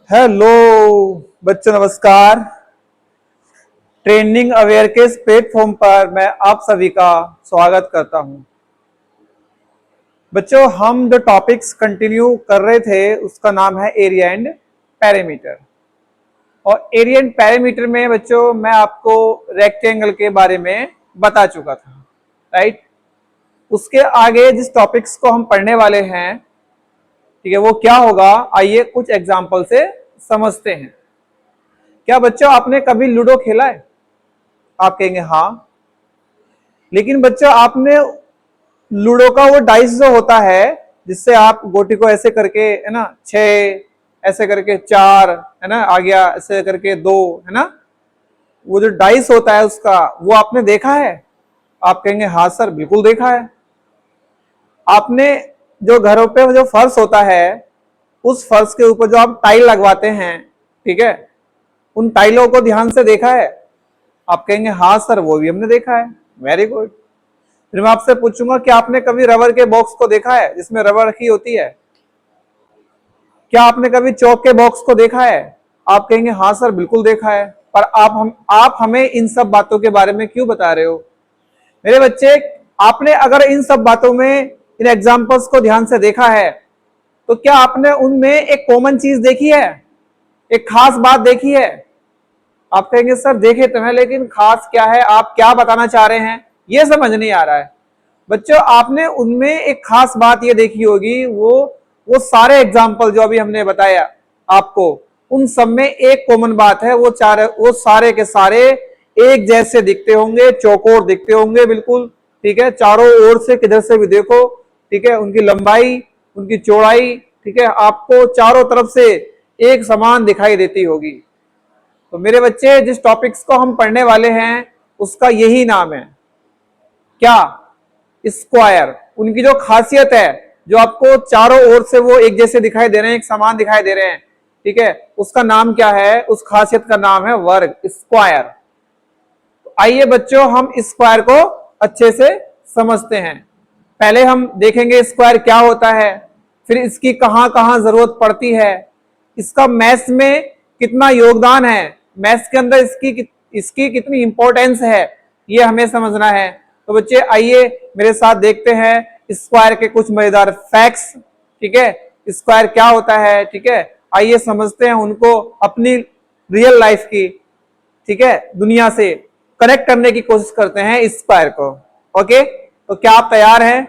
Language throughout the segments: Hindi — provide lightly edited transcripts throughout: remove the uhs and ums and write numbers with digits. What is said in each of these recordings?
हेलो बच्चों, नमस्कार। ट्रेंडिंग अवेयर के इस प्लेटफॉर्म पर मैं आप सभी का स्वागत करता हूं। बच्चों, हम जो टॉपिक्स कंटिन्यू कर रहे थे उसका नाम है एरिया एंड पैरामीटर। और एरिया एंड पैरामीटर में बच्चों मैं आपको रेक्टेंगल के बारे में बता चुका था, राइट। उसके आगे जिस टॉपिक्स को हम पढ़ने वाले हैं, ठीक है, वो क्या होगा, आइए कुछ एग्जाम्पल से समझते हैं। क्या बच्चों आपने कभी लूडो खेला है? आप कहेंगे हाँ। लेकिन बच्चों आपने लूडो का वो डाइस जो होता है जिससे आप गोटी को ऐसे करके, है ना, 6, ऐसे करके 4, है ना, आ गया, ऐसे करके 2, है ना, वो जो डाइस होता है उसका, वो आपने देखा है? आप कहेंगे हाँ सर, बिल्कुल देखा है। आपने जो घरों पे जो फर्श होता है, उस फर्श के ऊपर जो आप टाइल लगवाते हैं, ठीक है, उन टाइलों को ध्यान से देखा है? आप कहेंगे हाँ सर, वो भी हमने देखा है। Very good. फिर मैं आपसे पूछूंगा कि आपने कभी रबर के बॉक्स को देखा है जिसमें रबर रखी होती है? क्या आपने कभी चौक के बॉक्स को देखा है? आप कहेंगे हाँ सर, बिल्कुल देखा है। पर आप हमें इन सब बातों के बारे में क्यों बता रहे हो? मेरे बच्चे, आपने अगर इन सब बातों में, इन एग्जाम्पल्स को ध्यान से देखा है, तो क्या आपने उनमें एक कॉमन चीज देखी है, एक खास बात देखी है? आप कहेंगे सर देखे तो है, लेकिन खास क्या है, आप क्या बताना चाह रहे हैं, ये समझ नहीं आ रहा है। बच्चों आपने उनमें एक खास बात ये देखी होगी, वो सारे एग्जाम्पल जो अभी हमने बताया आपको, उन सब में एक कॉमन बात है, वो सारे के सारे एक जैसे दिखते होंगे, चौकोर दिखते होंगे, बिल्कुल ठीक है, चारों ओर से किधर से भी देखो, ठीक है, उनकी लंबाई, उनकी चौड़ाई, ठीक है, आपको चारों तरफ से एक समान दिखाई देती होगी। तो मेरे बच्चे, जिस टॉपिक्स को हम पढ़ने वाले हैं उसका यही नाम है, क्या? स्क्वायर। उनकी जो खासियत है, जो आपको चारों ओर से वो एक जैसे दिखाई दे रहे हैं, एक समान दिखाई दे रहे हैं, ठीक है, उसका नाम क्या है? उस खासियत का नाम है वर्ग, स्क्वायर। तो आइए बच्चों हम स्क्वायर को अच्छे से समझते हैं। पहले हम देखेंगे स्क्वायर क्या होता है, फिर इसकी कहां कहां जरूरत पड़ती है, इसका मैथ्स में कितना योगदान है, मैथ्स के अंदर इसकी कितनी इंपॉर्टेंस है, ये हमें समझना है। तो बच्चे आइए मेरे साथ देखते हैं स्क्वायर के कुछ मजेदार फैक्ट्स, ठीक है, स्क्वायर क्या होता है, ठीक है, आइए समझते हैं उनको, अपनी रियल लाइफ की, ठीक है, दुनिया से कनेक्ट करने की कोशिश करते हैं स्क्वायर को। ओके, तो क्या आप तैयार हैं?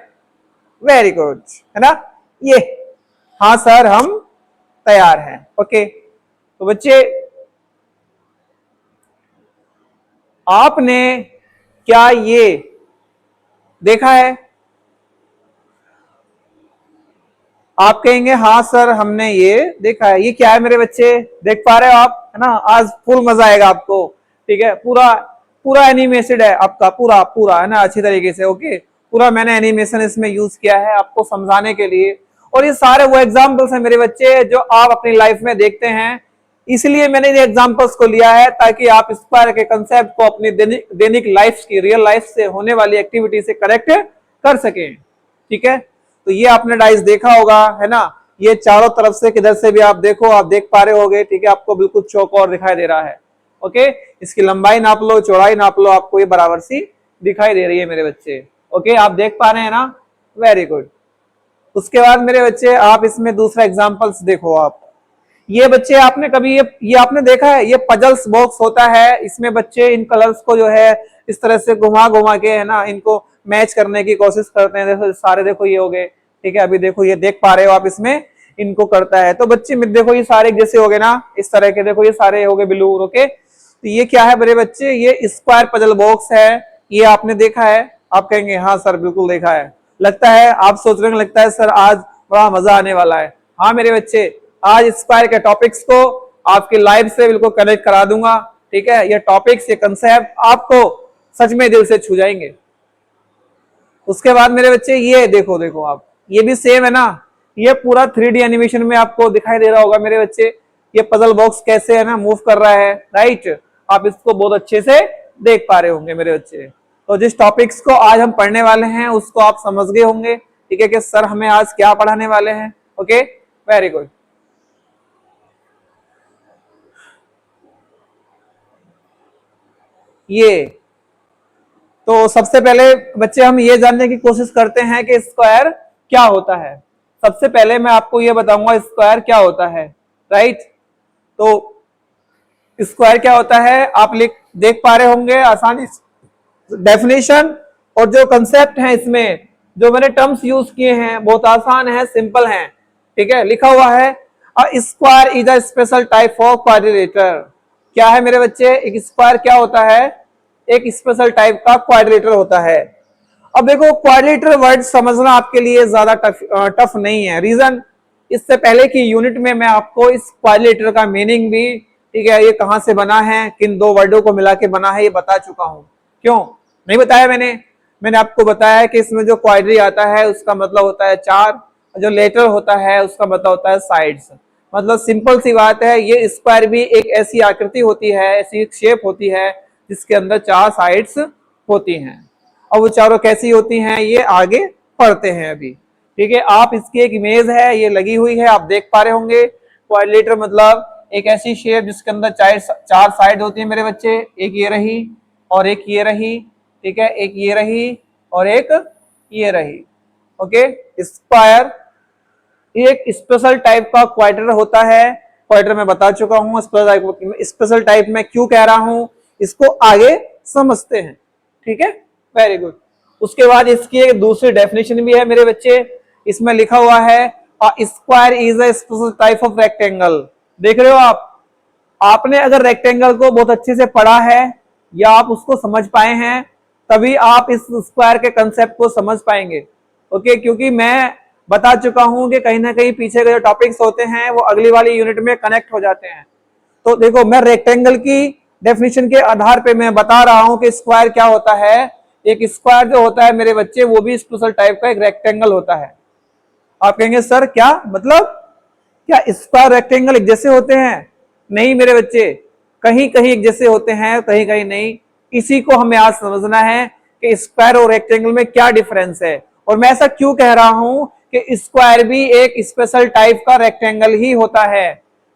वेरी गुड, है ना, ये, हाँ सर हम तैयार हैं। ओके, तो बच्चे आपने क्या ये देखा है? आप कहेंगे हाँ सर हमने ये देखा है। ये क्या है मेरे बच्चे, देख पा रहे हो आप, है ना? आज फुल मजा आएगा आपको, ठीक है, पूरा पूरा एनिमेटेड है आपका, पूरा पूरा, है ना, अच्छी तरीके से। ओके, पूरा मैंने एनिमेशन इसमें यूज किया है आपको समझाने के लिए। और ये सारे वो एग्जाम्पल्स हैं मेरे बच्चे जो आप अपनी लाइफ में देखते हैं, इसलिए मैंने इन एग्जाम्पल्स को लिया है ताकि आप स्क्वायर के कंसेप्ट को अपनी दैनिक लाइफ की, रियल लाइफ से होने वाली एक्टिविटी से कनेक्ट कर सकें, ठीक है। तो ये आपने डाइस देखा होगा, है ना, ये चारों तरफ से किधर से भी आप देखो, आप देख पा रहे होगे, ठीक है, आपको बिल्कुल चौकोर दिखाई दे रहा है। ओके, इसकी लंबाई नाप लो, चौड़ाई नाप लो, आपको ये बराबर सी दिखाई दे रही है मेरे बच्चे। ओके, आप देख पा रहे हैं ना, वेरी गुड। उसके बाद मेरे बच्चे आप इसमें दूसरा एग्जाम्पल्स देखो। आप ये बच्चे आपने कभी ये आपने देखा है, ये पजल्स बॉक्स होता है, इसमें बच्चे इन कलर्स को जो है इस तरह से घुमा घुमा के, है ना, इनको मैच करने की कोशिश करते हैं। देखो सारे, देखो ये हो गए, ठीक है, अभी देखो ये देख पा रहे हो आप, इसमें इनको करता है। तो बच्चे देखो ये सारे जैसे हो गए ना, इस तरह के, देखो ये सारे हो गए ब्लू। ओके, तो ये क्या है मेरे बच्चे? ये स्क्वायर पजल बॉक्स है। ये आपने देखा है? आप कहेंगे हाँ सर बिल्कुल देखा है। लगता है आप सोच रहे हैं, लगता है सर आज बड़ा मजा आने वाला है। हाँ मेरे बच्चे, आज स्क्वायर के टॉपिक्स को आपकी लाइफ से बिल्कुल कनेक्ट करा दूंगा, ठीक है। ये टॉपिक्स, ये कंसेप्ट आपको सच में दिल से छू जाएंगे। उसके बाद मेरे बच्चे ये देखो, देखो आप, ये भी सेम है ना, ये पूरा 3D एनिमेशन में आपको दिखाई दे रहा होगा मेरे बच्चे। ये पजल बॉक्स कैसे, है ना, मूव कर रहा है, राइट। आप इसको बहुत अच्छे से देख पा रहे होंगे मेरे बच्चे। तो जिस टॉपिक्स को आज हम पढ़ने वाले हैं उसको आप समझ गए होंगे, ठीक है, कि सर हमें आज क्या पढ़ाने वाले हैं। Okay, very good. ये। तो सबसे पहले बच्चे हम ये जानने की कोशिश करते हैं कि स्क्वायर क्या होता है। सबसे पहले मैं आपको ये बताऊंगा स्क्वायर क्या होता है, राइट। तो स्क्वायर क्या होता है आप देख पा रहे होंगे आसानी से डेफिनेशन, और जो कंसेप्ट है इसमें जो मैंने टर्म्स यूज किए हैं बहुत आसान है, सिंपल है, ठीक है। लिखा हुआ है a square is a special type of quadrilateral. क्या है मेरे बच्चे, एक स्क्वायर क्या होता है, एक स्पेशल टाइप का क्वाड्रिलेटर होता है। अब देखो क्वाड्रिलेटर वर्ड समझना आपके लिए ज्यादा टफ नहीं है। रीजन, इससे पहले की यूनिट में मैं आपको इस क्वाड्रिलेटर का मीनिंग भी, ठीक है, ये कहां से बना है, किन दो वर्डों को मिला के बना है, ये बता चुका हूं। क्यों नहीं बताया मैंने आपको बताया कि इसमें जो क्वाड्री आता है उसका मतलब होता है चार, जो लेटर होता है उसका मतलब होता है साइड्स। मतलब सिंपल सी बात है, ये स्क्वायर भी एक ऐसी आकृति होती है, ऐसी एक शेप होती है जिसके अंदर चार साइड्स होती हैं। अब वो चारों कैसी होती हैं ये आगे पढ़ते हैं अभी, ठीक है। आप इसकी एक इमेज है ये लगी हुई है, आप देख पा रहे होंगे। क्वाड्रिलेटर मतलब एक ऐसी शेप जिसके अंदर चार साइड होती है मेरे बच्चे, एक ये रही और एक ये रही, ठीक है, एक ये रही और एक ये रही, ओके। स्क्वायर एक स्पेशल टाइप का क्वाड्रेटर होता है। क्वाड्रेटर मैं बता चुका हूं, स्पेशल टाइप में क्यों कह रहा हूं इसको आगे समझते हैं, ठीक है, वेरी गुड। उसके बाद इसकी एक दूसरी डेफिनेशन भी है मेरे बच्चे, इसमें लिखा हुआ है square is a special type of rectangle. देख रहे हो आपने अगर रेक्टेंगल को बहुत अच्छे से पढ़ा है या आप उसको समझ पाए हैं तभी आप इस स्क्वायर के कंसेप्ट को समझ पाएंगे, ओके। क्योंकि मैं बता चुका हूं कि कहीं ना कहीं पीछे के जो टॉपिक्स होते हैं वो अगली वाली यूनिट में कनेक्ट हो जाते हैं। तो देखो मैं रेक्टेंगल की डेफिनेशन के आधार पे मैं बता रहा हूं कि स्क्वायर क्या होता है। एक स्क्वायर जो होता है मेरे बच्चे वो भी स्पेशल टाइप का एक रेक्टेंगल होता है। आप कहेंगे सर क्या मतलब, क्या स्क्वायर रेक्टेंगल एक जैसे होते हैं? नहीं मेरे बच्चे, कहीं कहीं एक जैसे होते हैं, कहीं कहीं नहीं। इसी को हमें आज समझना है कि स्क्वायर और रेक्टेंगल में क्या डिफरेंस है, और मैं ऐसा क्यों कह रहा हूं कि स्क्वायर भी एक स्पेशल टाइप का रेक्टेंगल ही होता है,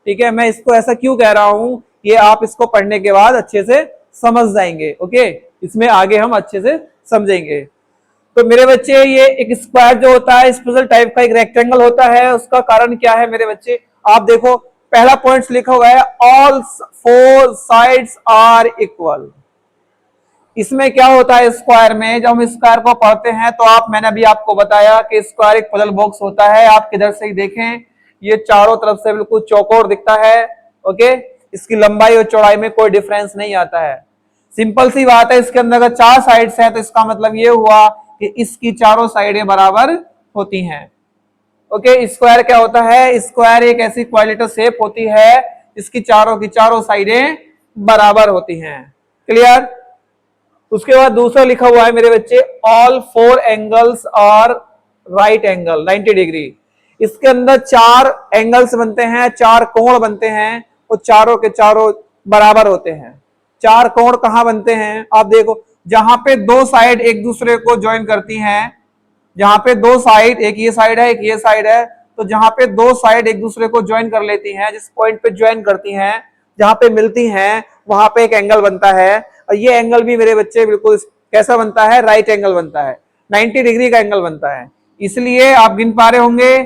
ठीक है। मैं इसको ऐसा क्यों कह रहा हूं ये आप इसको पढ़ने के बाद अच्छे से समझ जाएंगे, ओके। इसमें आगे हम अच्छे से समझेंगे। तो मेरे बच्चे ये एक स्क्वायर जो होता है स्पेशल टाइप का एक रेक्टेंगल होता है, उसका कारण क्या है मेरे बच्चे, आप देखो पहला पॉइंट लिखा हुआ है all four sides are equal. इसमें क्या होता है स्क्वायर में, जब हम स्क्वायर को पढ़ते हैं तो मैंने अभी आपको बताया कि स्क्वायर एक पजल बॉक्स होता है। आप किधर से ही देखें ये चारों तरफ से बिल्कुल चौकोर दिखता है, ओके। इसकी लंबाई और चौड़ाई में कोई डिफरेंस नहीं आता है। सिंपल सी बात है, इसके अंदर अगर चार साइड्स हैं तो इसका मतलब ये हुआ कि इसकी चारों साइडें बराबर होती हैं, ओके। स्क्वायर क्या होता है, स्क्वायर एक ऐसी क्वाड्रिलेटरल शेप होती है जिसकी चारों की चारों साइडें बराबर होती हैं, क्लियर। उसके बाद दूसरा लिखा हुआ है मेरे बच्चे all four angles are right angle 90 डिग्री। इसके अंदर चार एंगल्स बनते हैं, चार कोण बनते हैं, और चारों के चारों बराबर होते हैं। चार कोण कहां बनते हैं आप देखो, जहां पे दो साइड एक दूसरे को ज्वाइन करती हैं, जहां पे दो साइड, एक ये साइड है एक ये साइड है, तो जहां पे दो साइड एक दूसरे को ज्वाइन कर लेती हैं, जिस पॉइंट पे ज्वाइन करती हैं, जहां पे मिलती हैं वहां पे एक एंगल बनता है। और ये एंगल भी मेरे बच्चे बिल्कुल कैसा बनता है, राइट एंगल बनता है, 90 डिग्री का एंगल बनता है। इसलिए आप गिन पा रहे होंगे,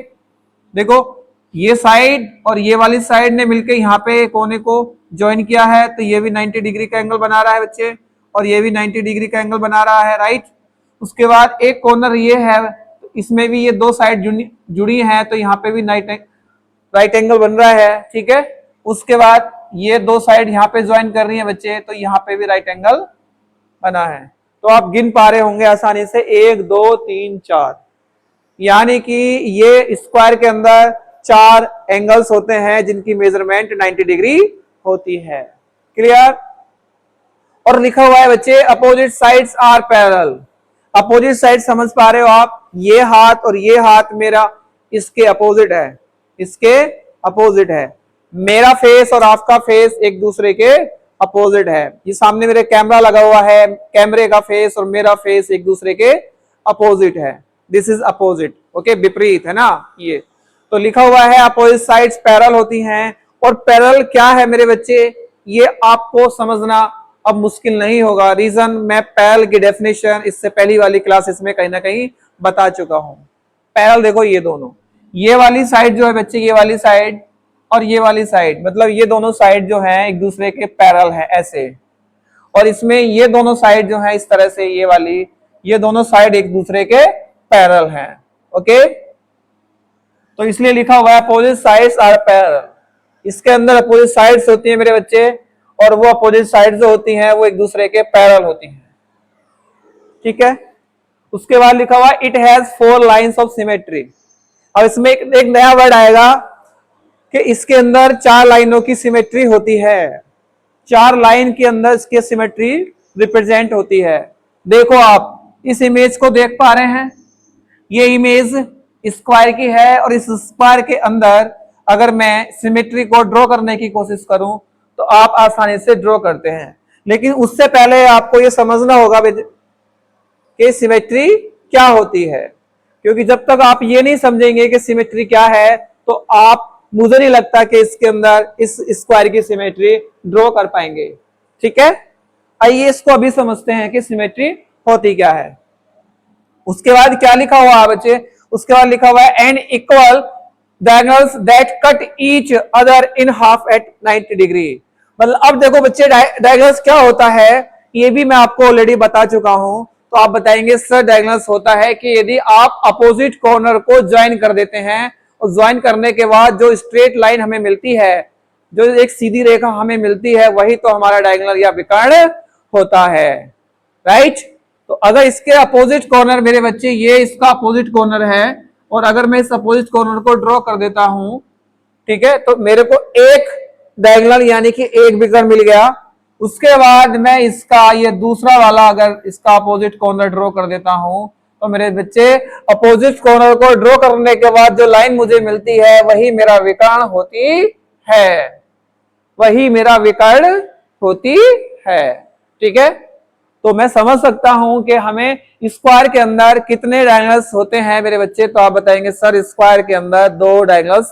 देखो ये साइड और ये वाली साइड ने मिलकर यहाँ पे कोने को ज्वाइन किया है, तो ये भी 90 डिग्री का एंगल बना रहा है बच्चे, और ये भी 90 डिग्री का एंगल बना रहा है, राइट। उसके बाद एक कॉर्नर ये है, तो इसमें भी ये दो साइड जुड़ी है, तो यहाँ पे भी राइट एंगल बन रहा है, ठीक है। उसके बाद ये दो साइड यहाँ पे ज्वाइन कर रही है बच्चे, तो यहाँ पे भी राइट एंगल बना है। तो आप गिन पा रहे होंगे आसानी से 1 2 3 4, यानी कि ये स्क्वायर के अंदर चार एंगल्स होते हैं जिनकी मेजरमेंट 90 डिग्री होती है, क्लियर। और लिखा हुआ है बच्चे opposite sides are parallel. Opposite side समझ पा रहे हो आप, ये हाथ और ये हाथ मेरा इसके अपोजिट है, इसके अपोजिट है। मेरा फेस और आपका फेस एक दूसरे के अपोजिट है। ये सामने मेरे कैमरा लगा हुआ है, कैमरे का फेस और मेरा फेस एक दूसरे के अपोजिट है, दिस इज अपोजिट, ओके, विपरीत है ना ये। तो लिखा हुआ है अपोजिट साइड्स पैरेलल होती हैं। और पैरेलल क्या है मेरे बच्चे, ये आपको समझना अब मुश्किल नहीं होगा। रीजन मैं पैरेलल की डेफिनेशन इससे पहली वाली क्लासेस में कहीं ना कहीं बता चुका हूं। पैरेलल देखो ये दोनों, ये वाली साइड जो है बच्चे, ये वाली साइड और ये वाली साइड, मतलब ये दोनों साइड जो है एक दूसरे के पैरेलल है ऐसे, और इसमें ये दोनों साइड जो है इस तरह से, ये वाली, ये दोनों साइड एक दूसरे के पैरेलल हैं। ओके, तो इसलिए लिखा हुआ है अपोजिट साइड्स आर पैरेलल। इसके अंदर अपोजिट साइड्स होती हैं मेरे बच्चे, और वो अपोजिट साइड्स जो होती हैं वो एक दूसरे के पैरेलल होती हैं। ठीक है, उसके बाद लिखा हुआ it has 4 lines of symmetry. अब इसमें एक नया वर्ड आएगा कि इसके अंदर 4 लाइनों की सिमेट्री होती है। 4 लाइन के अंदर इसकी सिमेट्री रिप्रेजेंट होती है। देखो आप इस इमेज को देख पा रहे हैं, ये इमेज स्क्वायर की है, और इस स्क्वायर के अंदर अगर मैं सिमेट्री को ड्रॉ करने की कोशिश करूं तो आप आसानी से ड्रॉ करते हैं, लेकिन उससे पहले आपको ये समझना होगा कि सिमेट्री क्या होती है, क्योंकि जब तक आप ये नहीं समझेंगे कि सिमेट्री क्या है तो आप, मुझे नहीं लगता कि इसके अंदर इस स्क्वायर की सिमेट्री ड्रॉ कर पाएंगे। ठीक है, आइए इसको अभी समझते हैं कि सिमेट्री होती क्या है। उसके बाद क्या लिखा हुआ है बच्चे, उसके बाद लिखा हुआ है and equal diagonals that cut each other in half at 90 डिग्री। मतलब अब देखो बच्चे डायगोनल्स क्या होता है ये भी मैं आपको ऑलरेडी बता चुका हूं, तो आप बताएंगे सर डायगोनल्स होता है कि यदि आप अपोजिट कॉर्नर को ज्वाइन कर देते हैं, और ज्वाइन करने के बाद जो स्ट्रेट लाइन हमें मिलती है, जो एक सीधी रेखा हमें मिलती है, वही तो हमारा डायगोनल या विकर्ण होता है। राइट, तो अगर इसके अपोजिट कॉर्नर मेरे बच्चे, ये इसका अपोजिट कॉर्नर है, और अगर मैं इस अपोजिट कॉर्नर को ड्रॉ कर देता हूं, ठीक है, तो मेरे को एक डायगोनल यानी कि एक विकर्ण मिल गया। उसके बाद मैं इसका ये दूसरा वाला अगर इसका अपोजिट कॉर्नर ड्रॉ कर देता हूं, तो मेरे बच्चे अपोजिट कॉर्नर को ड्रॉ करने के बाद जो लाइन मुझे मिलती है वही मेरा विकर्ण होती है, वही मेरा विकर्ण होती है। ठीक है, तो मैं समझ सकता हूं कि हमें स्क्वायर के अंदर कितने डायगोनल्स होते हैं मेरे बच्चे, तो आप बताएंगे सर स्क्वायर के अंदर 2 डायगोनल्स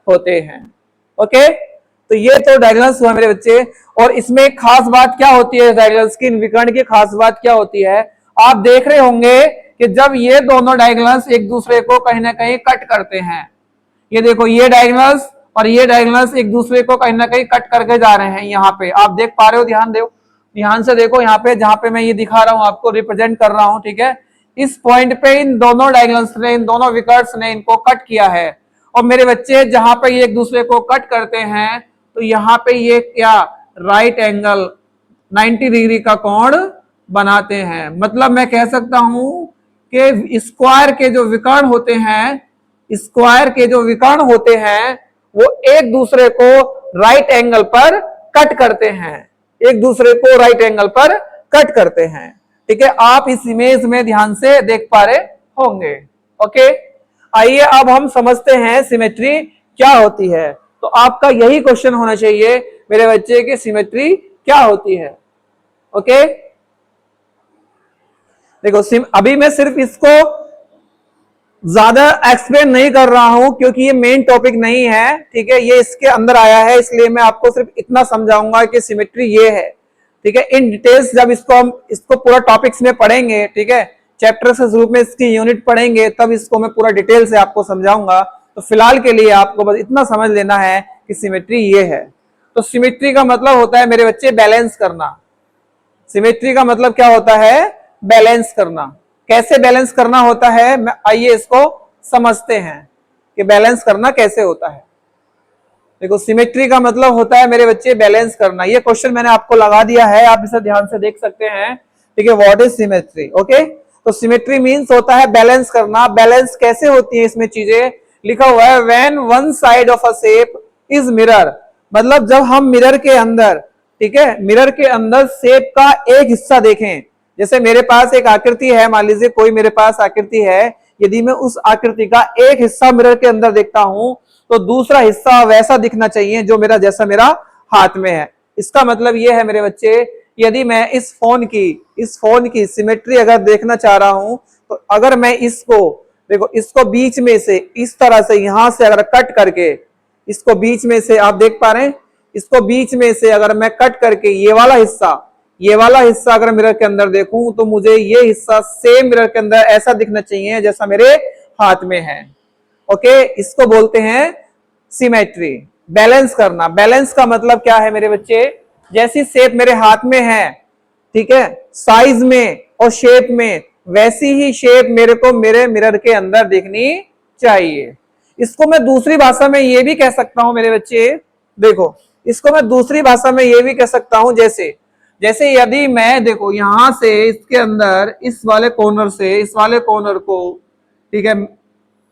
होते हैं। ओके, तो ये तो डायगोनल्स हुआ मेरे बच्चे। और इसमें एक खास बात क्या होती है डायगोनल्स की, विकर्ण की खास बात क्या होती है, आप देख रहे होंगे कि जब ये दोनों डायगोनल्स एक दूसरे को कहीं ना कहीं कट करते हैं, ये देखो ये डायगोनल्स और ये डायगोनल्स एक दूसरे को कहीं ना कहीं कट करके जा रहे हैं, यहाँ पे आप देख पा रहे हो, ध्यान से देखो यहाँ पे, जहां पे मैं ये दिखा रहा हूं आपको, रिप्रेजेंट कर रहा हूं। ठीक है, इस पॉइंट पे इन दोनों डायगोनल्स ने, इन दोनों विकर्ण्स ने इनको कट किया है। और मेरे बच्चे जहां पे ये एक दूसरे को कट करते हैं तो यहाँ पे ये क्या राइट एंगल 90 डिग्री का कोण बनाते हैं। मतलब मैं कह सकता हूं कि स्क्वायर के जो विकर्ण होते हैं, स्क्वायर के जो विकर्ण होते हैं वो एक दूसरे को राइट एंगल पर कट करते हैं, एक दूसरे को राइट एंगल पर कट करते हैं। ठीक है, आप इस इमेज में ध्यान से देख पा रहे होंगे। ओके, आइए अब हम समझते हैं सिमेट्री क्या होती है। तो आपका यही क्वेश्चन होना चाहिए मेरे बच्चे की सिमेट्री क्या होती है। ओके, देखो अभी मैं सिर्फ इसको ज्यादा एक्सप्लेन नहीं कर रहा हूं क्योंकि ये मेन टॉपिक नहीं है। ठीक है, ये इसके अंदर आया है, इसलिए मैं आपको सिर्फ इतना समझाऊंगा कि सिमेट्री ये है। ठीक है, इन डिटेल्स जब हम इसको पूरा टॉपिक्स में पढ़ेंगे, ठीक है, चैप्टर के रूप में इसकी यूनिट पढ़ेंगे, तब इसको मैं पूरा डिटेल से आपको समझाऊंगा। तो फिलहाल के लिए आपको बस इतना समझ लेना है कि सिमेट्री ये है। तो सिमेट्री का मतलब होता है मेरे बच्चे बैलेंस करना। सिमेट्री का मतलब क्या होता है, बैलेंस करना। कैसे बैलेंस करना होता है, मैं आइए इसको समझते हैं कि बैलेंस करना कैसे होता है। देखो सिमेट्री का मतलब होता है मेरे बच्चे बैलेंस करना। ये क्वेश्चन मैंने आपको लगा दिया है, आप इसे ध्यान से देख सकते हैं। ठीक है, व्हाट इज सिमेट्री। ओके, तो सिमेट्री मींस होता है बैलेंस करना। बैलेंस कैसे होती है इसमें चीजें, लिखा हुआ है when one side of a shape is mirror. मतलब जब हम मिरर के अंदर, ठीक है, मिरर के अंदर शेप का एक हिस्सा देखें, जैसे मेरे पास एक आकृति है, मान लीजिए कोई मेरे पास आकृति है, यदि मैं उस आकृति का एक हिस्सा मिरर के अंदर देखता हूं तो दूसरा हिस्सा वैसा दिखना चाहिए जो मेरा, जैसा मेरा हाथ में है। इसका मतलब यह है मेरे बच्चे, यदि मैं इस फोन की सिमेट्री अगर देखना चाह रहा हूं तो अगर मैं इसको देखो, इसको बीच में से इस तरह से यहां से अगर कट करके, इसको बीच में से आप देख पा रहे हैं, इसको बीच में से अगर मैं कट करके ये वाला हिस्सा ये वाला हिस्सा अगर मिरर के अंदर देखूं तो मुझे ये हिस्सा सेम मिरर के अंदर ऐसा दिखना चाहिए जैसा मेरे हाथ में है। ओके, इसको बोलते हैं सिमेट्री। बैलेंस करना, बैलेंस का मतलब क्या है मेरे बच्चे, जैसी शेप मेरे हाथ में है, ठीक है, साइज में और शेप में, वैसी ही शेप मेरे को मेरे मिरर के अंदर दिखनी चाहिए। इसको मैं दूसरी भाषा में ये भी कह सकता हूं मेरे बच्चे, देखो इसको मैं दूसरी भाषा में ये भी कह सकता हूं, जैसे जैसे यदि मैं देखो यहां से इसके अंदर इस वाले कॉर्नर से इस वाले कॉर्नर को, ठीक है,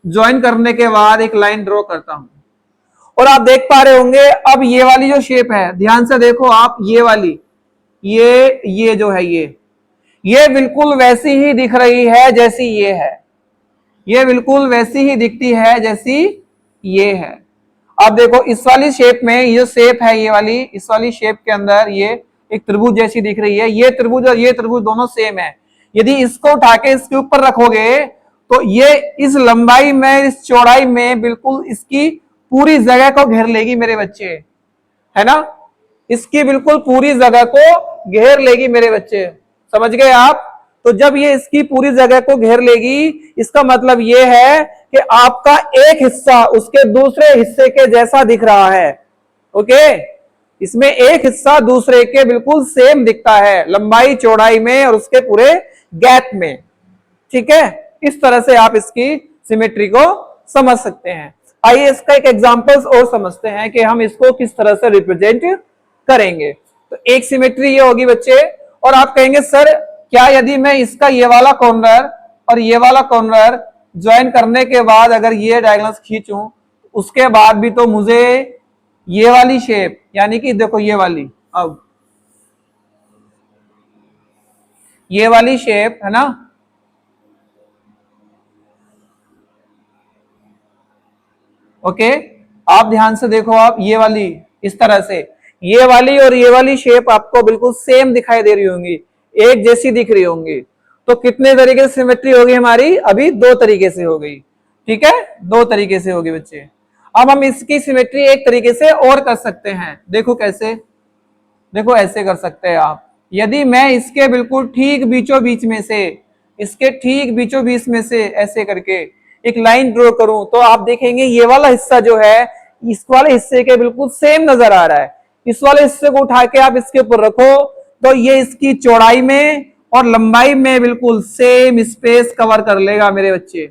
ज्वाइन करने के बाद एक लाइन ड्रॉ करता हूं और आप देख पा रहे होंगे अब ये वाली जो शेप है, ध्यान से देखो आप, ये वाली ये जो है ये बिल्कुल वैसी ही दिख रही है जैसी ये है, ये बिल्कुल वैसी ही दिखती है जैसी ये है। अब देखो इस वाली शेप में ये शेप है, ये वाली इस वाली शेप के अंदर ये एक त्रिभुज जैसी दिख रही है, ये त्रिभुज और ये त्रिभुज दोनों सेम है। यदि इसको उठा के इसके ऊपर रखोगे तो ये इस लंबाई में इस चौड़ाई में बिल्कुल इसकी पूरी जगह को घेर लेगी मेरे बच्चे, है ना, इसकी बिल्कुल पूरी जगह को घेर लेगी मेरे बच्चे, समझ गए आप। तो जब ये इसकी पूरी जगह को घेर लेगी इसका मतलब ये है कि आपका एक हिस्सा उसके दूसरे हिस्से के जैसा दिख रहा है। ओके, इसमें एक हिस्सा दूसरे के बिल्कुल सेम दिखता है लंबाई चौड़ाई में और उसके पूरे गैप में, ठीक है। इस तरह से आप इसकी सिमेट्री को समझ सकते हैं। आइए इसका एक एग्जांपल्स और समझते हैं कि हम इसको किस तरह से रिप्रेजेंट करेंगे। तो एक सिमेट्री ये होगी बच्चे, और आप कहेंगे सर क्या यदि मैं इसका ये वाला कॉर्नर और ये वाला कॉर्नर ज्वाइन करने के बाद अगर ये डायगोनल्स खींचूं उसके बाद भी तो मुझे ये वाली शेप, यानी कि देखो ये वाली, अब ये वाली शेप है ना, ओके, आप ध्यान से देखो, आप ये वाली इस तरह से ये वाली और ये वाली शेप आपको बिल्कुल सेम दिखाई दे रही होंगी, एक जैसी दिख रही होंगी। तो कितने तरीके से सिमेट्री होगी हमारी, अभी दो तरीके से हो गई, ठीक है, दो तरीके से होगी बच्चे। अब हम इसकी सिमेट्री एक तरीके से और कर सकते हैं, देखो कैसे, देखो ऐसे कर सकते हैं आप। यदि मैं इसके बिल्कुल ठीक बीचों बीच में से, इसके ठीक बीचों बीच में से ऐसे करके एक लाइन ड्रॉ करूं तो आप देखेंगे ये वाला हिस्सा जो है इस वाले हिस्से के बिल्कुल सेम नजर आ रहा है। इस वाले हिस्से को उठा के आप इसके ऊपर रखो तो ये इसकी चौड़ाई में और लंबाई में बिल्कुल सेम स्पेस कवर कर लेगा मेरे बच्चे।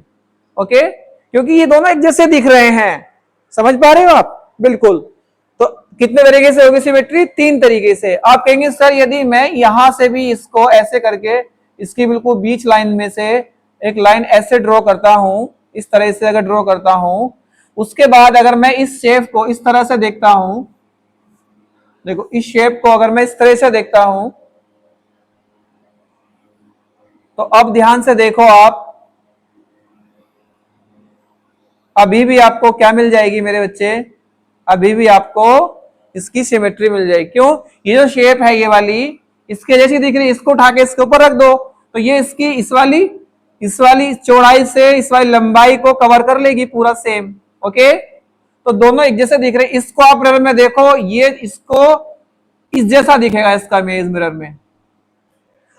ओके, क्योंकि ये दोनों एक जैसे दिख रहे हैं, समझ पा रहे हो आप, बिल्कुल। तो कितने तरीके से होगी सिमेट्री, तीन तरीके से। आप कहेंगे सर यदि मैं यहां से भी इसको ऐसे करके इसकी बिल्कुल बीच लाइन में से एक लाइन ऐसे ड्रॉ करता हूं, इस तरह से अगर ड्रॉ करता हूं, उसके बाद अगर मैं इस शेप को इस तरह से देखता हूं, देखो इस शेप को अगर मैं इस तरह से देखता हूं तो अब ध्यान से देखो आप, अभी भी आपको क्या मिल जाएगी मेरे बच्चे, अभी भी आपको इसकी सिमेट्री मिल जाएगी। क्यों, ये जो शेप है ये वाली इसके जैसी दिख रही है, इसको उठा के इसके ऊपर रख दो तो ये इसकी इस वाली चौड़ाई से इस वाली लंबाई को कवर कर लेगी पूरा सेम। ओके, तो दोनों एक जैसे दिख रहे हैं। इसको आप मिरर में देखो, ये इसको इस जैसा दिखेगा, इसका इमेज मिरर में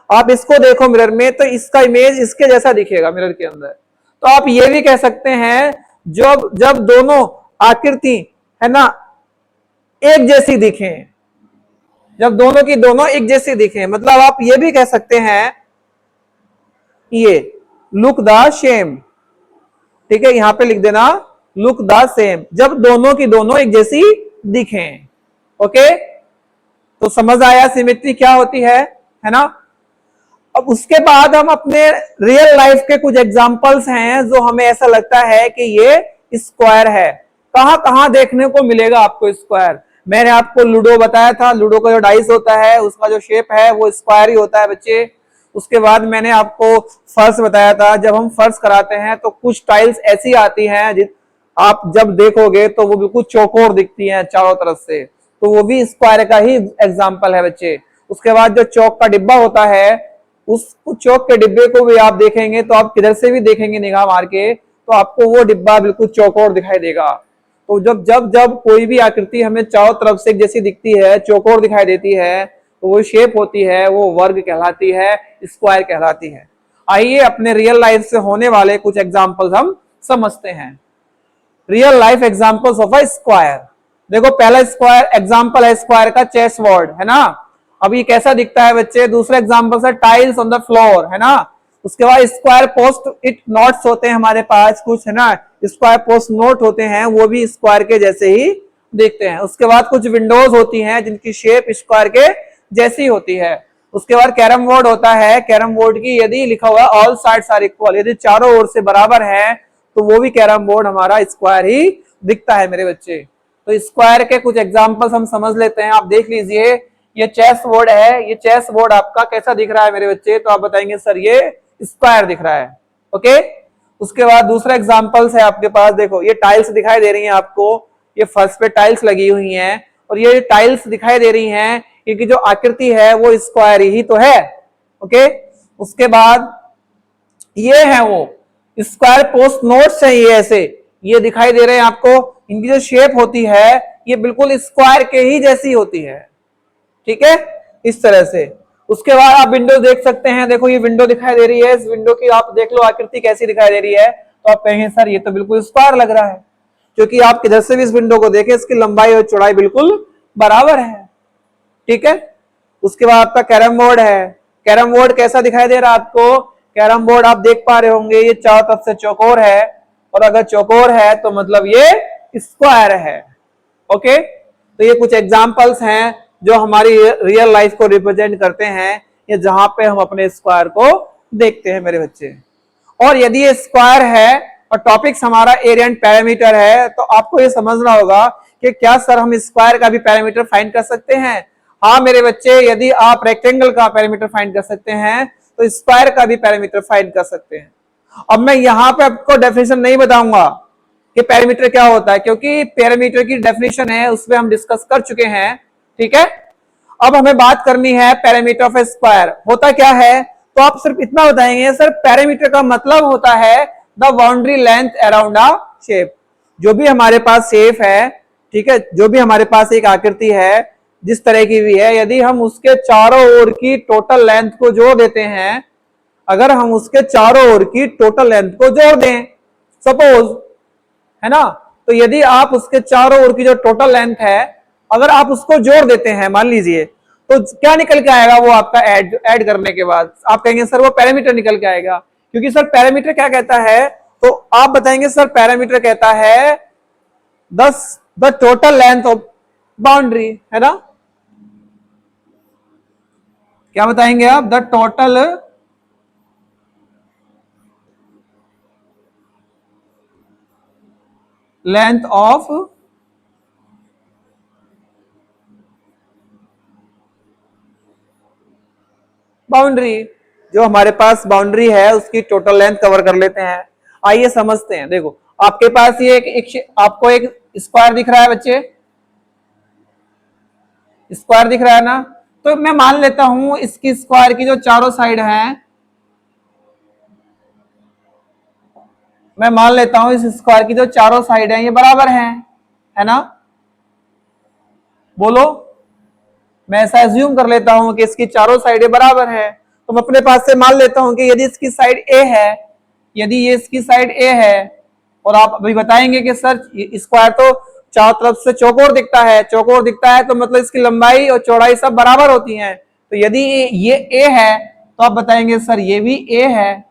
आप इसको देखो मिरर में तो इसका इमेज इसके जैसा दिखेगा मिरर के अंदर। तो आप ये भी कह सकते हैं जब जब दोनों आकृति है ना एक जैसी दिखे, जब दोनों की दोनों एक जैसी दिखे, मतलब आप ये भी कह सकते हैं ये लुक द सेम, ठीक है, यहां पे लिख देना लुक द सेम, जब दोनों की दोनों एक जैसी दिखे। ओके, तो समझ आया सिमेट्री क्या होती है ना। अब उसके बाद हम अपने रियल लाइफ के कुछ एग्जांपल्स हैं जो हमें ऐसा लगता है कि ये स्क्वायर है। कहां कहां देखने को मिलेगा आपको स्क्वायर, मैंने आपको लूडो बताया था, लूडो का जो डाइस होता है उसका जो शेप है वो स्क्वायर ही होता है बच्चे। उसके बाद मैंने आपको फर्श बताया था, जब हम फर्श कराते हैं तो कुछ टाइल्स ऐसी आती हैं आप जब देखोगे तो वो बिल्कुल चौकोर दिखती हैं चारों तरफ से, तो वो भी स्क्वायर का ही एग्जाम्पल है बच्चे। उसके बाद जो चौक का डिब्बा होता है, उस चौक के डिब्बे को भी आप देखेंगे तो आप किधर से भी देखेंगे निगाह मार के तो आपको वो डिब्बा बिल्कुल चौकोर दिखाई देगा। तो जब जब जब कोई भी आकृति हमें चारों तरफ से जैसी दिखती है, चौकोर दिखाई देती है, तो वो शेप होती है वो वर्ग कहलाती है, स्क्वायर कहलाती है। आइए अपने रियल लाइफ से होने वाले कुछ एग्जांपल्स हम समझते हैं। Real life examples of a square. देखो पहला स्क्वायर एग्जांपल है स्क्वायर का चेस बोर्ड, है ना। अब ये कैसा दिखता है बच्चे? दूसरा एग्जांपल है टाइल्स ऑन द फ्लोर, है ना। उसके बाद स्क्वायर पोस्ट इट नोट्स होते हैं हमारे पास कुछ, है ना, स्क्वायर पोस्ट नोट होते हैं, वो भी स्क्वायर के जैसे ही देखते हैं। उसके बाद कुछ विंडोज होती हैं जिनकी शेप स्क्वायर के जैसी होती है। उसके बाद कैरम बोर्ड होता है, कैरम बोर्ड की यदि लिखा हुआ ऑल साइड्स आर इक्वल, यदि चारों ओर से बराबर है तो वो भी कैरम बोर्ड हमारा स्क्वायर ही दिखता है मेरे बच्चे। तो स्क्वायर के कुछ एग्जांपल्स हम समझ लेते हैं। आप देख लीजिए ये चेस बोर्ड है, ये चेस बोर्ड आपका कैसा दिख रहा है मेरे बच्चे? तो आप बताएंगे सर ये स्क्वायर दिख रहा है। ओके, उसके बाद दूसरा एग्जांपल्स है आपके पास, देखो ये टाइल्स दिखाई दे रही हैं आपको, ये फर्श पे टाइल्स लगी हुई हैं और ये टाइल्स दिखाई दे रही हैं क्योंकि जो आकृति है वो स्क्वायर ही तो है। ओके, उसके बाद ये है वो स्क्वायर पोस्ट नोट्स है, ये ऐसे ये दिखाई दे रहे हैं आपको, इनकी जो शेप होती है ये बिल्कुल स्क्वायर के ही जैसी होती है, ठीक है, इस तरह से। उसके बाद आप विंडो देख सकते हैं, देखो ये विंडो दिखाई दे रही है, इस विंडो की आप देख लो आकृति कैसी दिखाई दे रही है, तो आप कहेंगे सर ये तो बिल्कुल स्क्वायर लग रहा है, क्योंकि आप किधर से भी इस विंडो को देखें इसकी लंबाई और चौड़ाई बिल्कुल बराबर है, ठीक है। उसके बाद आपका कैरम बोर्ड है, कैरम बोर्ड कैसा दिखाई दे रहा है आपको? कैरम बोर्ड आप देख पा रहे होंगे ये चारों तरफ से चौकोर है, और अगर चौकोर है तो मतलब ये स्क्वायर है। ओके, तो ये कुछ एग्जांपल्स हैं जो हमारी रियल लाइफ को रिप्रेजेंट करते हैं, ये जहां पे हम अपने स्क्वायर को देखते हैं मेरे बच्चे। और यदि ये स्क्वायर है और टॉपिक्स हमारा एरिया एंड पैरामीटर है, तो आपको ये समझना होगा कि क्या सर हम स्क्वायर का भी पैरामीटर फाइंड कर सकते हैं? हाँ मेरे बच्चे, यदि आप रेक्टेंगल का पैरामीटर फाइंड कर सकते हैं तो स्क्वायर का भी पैरामीटर फाइंड कर सकते हैं। अब मैं यहां पे आपको डेफिनेशन नहीं बताऊंगा कि पैरामीटर क्या होता है, क्योंकि पैरामीटर की डेफिनेशन है उसमें हम डिस्कस कर चुके हैं, ठीक है। अब हमें बात करनी है पैरामीटर ऑफ ए स्क्वायर होता क्या है, तो आप सिर्फ इतना बताएंगे सर पैरामीटर का मतलब होता है the boundary length around a shape. जो भी हमारे पास शेप है, ठीक है, जो भी हमारे पास एक आकृति है जिस तरह की भी है, यदि हम उसके चारों ओर की टोटल लेंथ को जोड़ देते हैं, अगर हम उसके चारों ओर की टोटल लेंथ को जोड़ दें सपोज, है ना, तो यदि आप उसके चारों ओर की जो टोटल लेंथ है अगर आप उसको जोड़ देते हैं मान लीजिए, तो क्या निकल के आएगा वो आपका ऐड करने के बाद? आप कहेंगे सर वो पैरामीटर निकल के आएगा, क्योंकि सर पैरामीटर क्या कहता है, तो आप बताएंगे सर पैरामीटर कहता है the total length of boundary, है ना। क्या बताएंगे आप? The total length of boundary, जो हमारे पास बाउंड्री है उसकी टोटल लेंथ कवर कर लेते हैं। आइए समझते हैं। देखो आपके पास ये आपको एक स्क्वायर दिख रहा है बच्चे, स्क्वायर दिख रहा है ना, तो मैं मान लेता हूं इसकी स्क्वायर की जो चारों साइड हैं, मैं मान लेता हूं इस स्क्वायर की जो चारों साइड हैं ये बराबर हैं, है ना, बोलो। मैं ऐसा एज्यूम कर लेता हूं कि इसकी चारों साइडें बराबर है, तो मैं अपने पास से मान लेता हूं कि यदि इसकी साइड ए है, यदि ये इसकी साइड ए है, और आप अभी बताएंगे कि सर स्क्वायर तो चारों तरफ से चौकोर दिखता है, चौकोर दिखता है तो मतलब इसकी लंबाई और चौड़ाई सब बराबर होती हैं, तो यदि ये ए है तो आप बताएंगे सर ये भी ए है,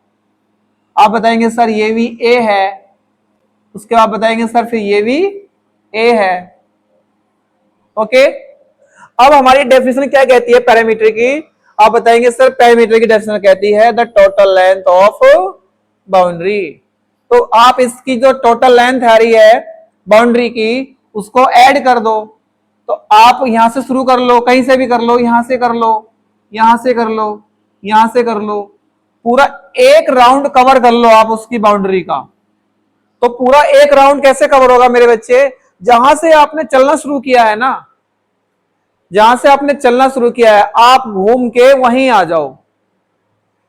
आप बताएंगे सर ये भी ए है, उसके बाद बताएंगे सर फिर ये भी ए है। ओके, अब हमारी डेफिनेशन क्या कहती है पैरामीटर की? आप बताएंगे सर पैरामीटर की डेफिनेशन कहती है the total length of boundary. तो आप इसकी जो टोटल लेंथ आ रही है बाउंड्री की उसको ऐड कर दो, तो आप यहां से शुरू कर लो, कहीं से भी कर लो, यहां से कर लो, यहां से कर लो, यहां से कर लो, पूरा एक राउंड कवर कर लो आप उसकी बाउंड्री का। तो पूरा एक राउंड कैसे कवर होगा मेरे बच्चे? जहां से आपने चलना शुरू किया है ना, जहां से आपने चलना शुरू किया है आप घूम के वहीं आ जाओ,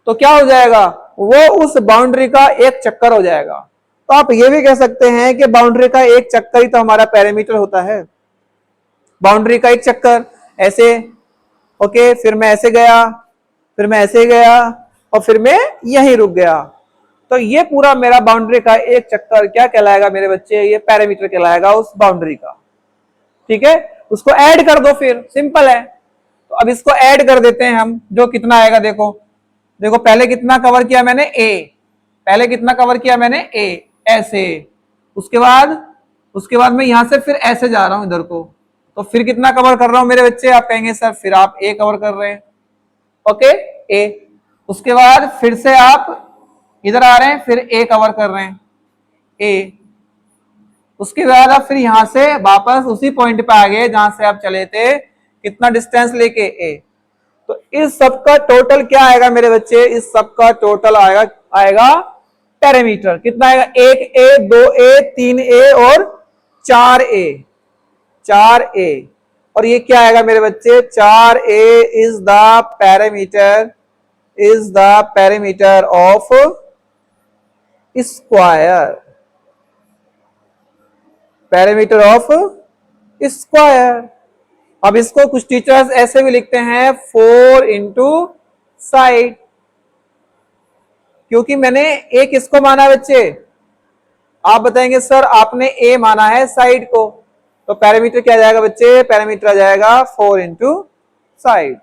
तो क्या हो जाएगा? वो उस बाउंड्री का एक चक्कर हो जाएगा। तो आप ये भी कह सकते हैं कि बाउंड्री का एक चक्कर ही तो हमारा पैरामीटर होता है, बाउंड्री का एक चक्कर। ऐसे ओके, फिर मैं ऐसे गया, फिर मैं ऐसे गया और फिर मैं यहीं रुक गया। तो ये पूरा मेरा बाउंड्री का एक चक्कर क्या कहलाएगा मेरे बच्चे, ये पैरामीटर कहलाएगा उस बाउंड्री का। ठीक है, उसको ऐड कर दो, फिर सिंपल है। तो अब इसको ऐड कर देते हैं हम, जो कितना आएगा देखो, देखो पहले कितना कवर किया मैंने ए, पहले कितना कवर किया मैंने ए, ऐसे, उसके बाद मैं यहां से फिर ऐसे जा रहा हूं इधर को, तो फिर कितना कवर कर रहा हूं मेरे बच्चे, आप कहेंगे सर फिर आप ए कवर कर रहे हैं। ओके, ए, उसके बाद फिर से आप इधर आ रहे हैं, फिर ए कवर कर रहे हैं, ए, उसके बाद आप फिर यहां से वापस उसी पॉइंट पे आ गए जहां से आप चले थे, कितना डिस्टेंस लेके ए। तो इस सब का टोटल क्या आएगा मेरे बच्चे, इस सब का टोटल आएगा पैरामीटर, कितना आएगा, 1A 2A 3A और 4A, 4A। और ये क्या आएगा मेरे बच्चे, 4A is the parameter of square, parameter of square. अब इसको कुछ टीचर्स ऐसे भी लिखते हैं 4 इंटू साइड, क्योंकि मैंने एक इसको माना बच्चे, आप बताएंगे सर आपने ए माना है साइड को, तो पैरामीटर क्या आ जाएगा बच्चे, पैरामीटर आ जाएगा 4 इंटू साइड।